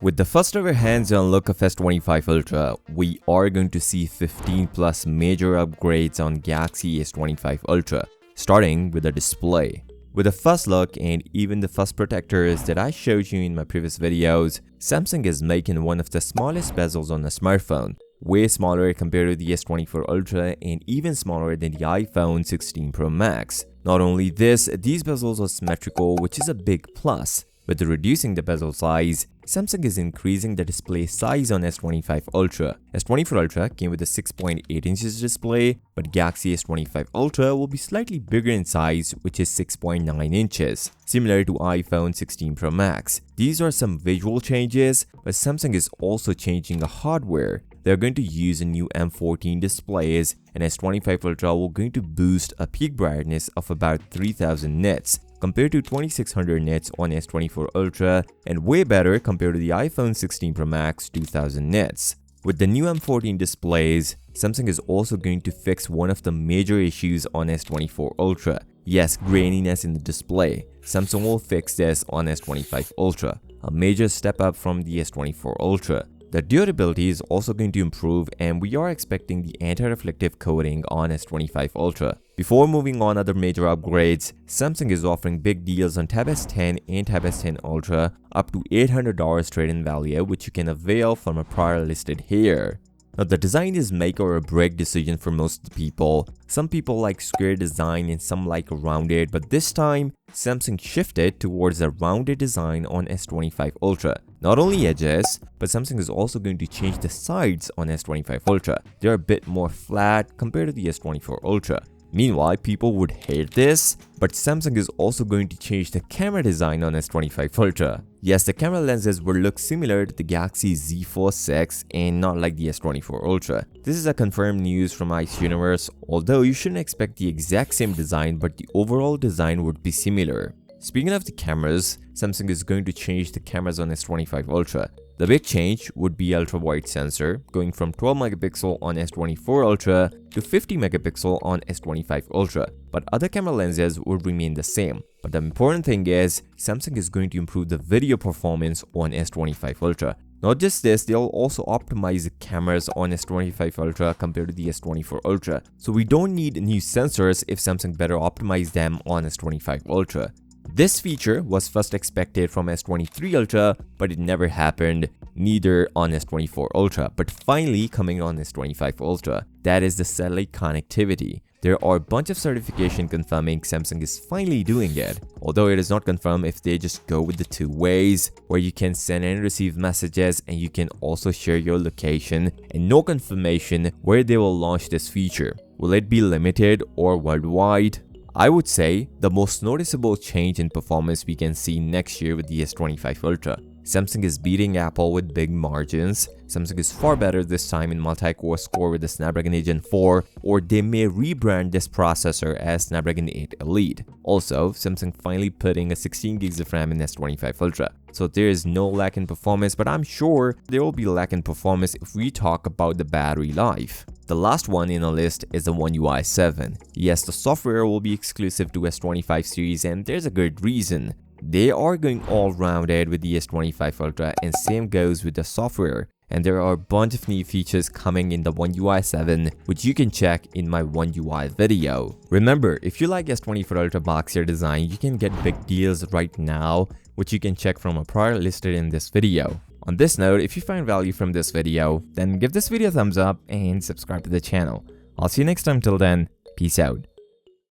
With the first ever hands-on look of S25 Ultra, we are going to see 15 plus major upgrades on Galaxy S25 Ultra, starting with the display. With the first look and even the first protectors that I showed you in my previous videos, Samsung is making one of the smallest bezels on a smartphone, way smaller compared to the S24 Ultra and even smaller than the iPhone 16 Pro Max. Not only this, these bezels are symmetrical, which is a big plus. With reducing the bezel size, Samsung is increasing the display size on S25 Ultra. S24 Ultra came with a 6.8 inches display, but Galaxy S25 Ultra will be slightly bigger in size, which is 6.9 inches, similar to iPhone 16 Pro Max. These are some visual changes, but Samsung is also changing the hardware. They're going to use a new M14 displays, and S25 Ultra will going to boost a peak brightness of about 3000 nits compared to 2600 nits on S24 Ultra, and way better compared to the iPhone 16 Pro Max 2000 nits. With the new M14 displays, Samsung is also going to fix one of the major issues on S24 Ultra. Yes, graininess in the display. Samsung will fix this on S25 Ultra, a major step up from the S24 Ultra. The durability is also going to improve, and we are expecting the anti-reflective coating on S25 Ultra. Before moving on other major upgrades, Samsung is offering big deals on Tab S10 and Tab S10 Ultra up to $800 trade-in value, which you can avail from a prior listed here. Now, the design is make or break decision for most of the people. Some people like square design and some like rounded, but this time Samsung shifted towards a rounded design on S25 Ultra. Not only edges, but Samsung is also going to change the sides on S25 Ultra. They're a bit more flat compared to the S24 Ultra. Meanwhile, people would hate this, but Samsung is also going to change the camera design on S25 Ultra. Yes, the camera lenses will look similar to the Galaxy Z Fold 6 and not like the S24 Ultra. This is a confirmed news from Ice Universe, although you shouldn't expect the exact same design, but the overall design would be similar. Speaking of the cameras, Samsung is going to change the cameras on S25 Ultra. The big change would be ultra-wide sensor, going from 12 megapixel on S24 Ultra to 50 megapixel on S25 Ultra, but other camera lenses would remain the same. But the important thing is, Samsung is going to improve the video performance on S25 Ultra. Not just this, they'll also optimize the cameras on S25 Ultra compared to the S24 Ultra. So we don't need new sensors if Samsung better optimize them on S25 Ultra. This feature was first expected from S23 Ultra, but it never happened, neither on S24 Ultra, but finally coming on S25 Ultra. That is the satellite connectivity. There are a bunch of certification confirming Samsung is finally doing it, although it is not confirmed if they just go with the two ways, where you can send and receive messages and you can also share your location, and no confirmation where they will launch this feature. Will it be limited or worldwide? I would say the most noticeable change in performance we can see next year with the S25 Ultra. Samsung is beating Apple with big margins. Samsung is far better this time in multi-core score with the Snapdragon 8 Gen 4, or they may rebrand this processor as Snapdragon 8 Elite. Also, Samsung finally putting a 16 GB of RAM in S25 Ultra. So there is no lack in performance, but I'm sure there will be lack in performance if we talk about the battery life. The last one in the list is the One UI 7. Yes, the software will be exclusive to S25 series, and there's a good reason. They are going all-rounded with the S25 Ultra, and same goes with the software. And there are a bunch of new features coming in the One UI 7, which you can check in my One UI video. Remember, if you like S24 Ultra boxier design, you can get big deals right now, which you can check from a prior listed in this video. On this note, if you find value from this video, then give this video a thumbs up and subscribe to the channel. I'll see you next time. Till then, peace out.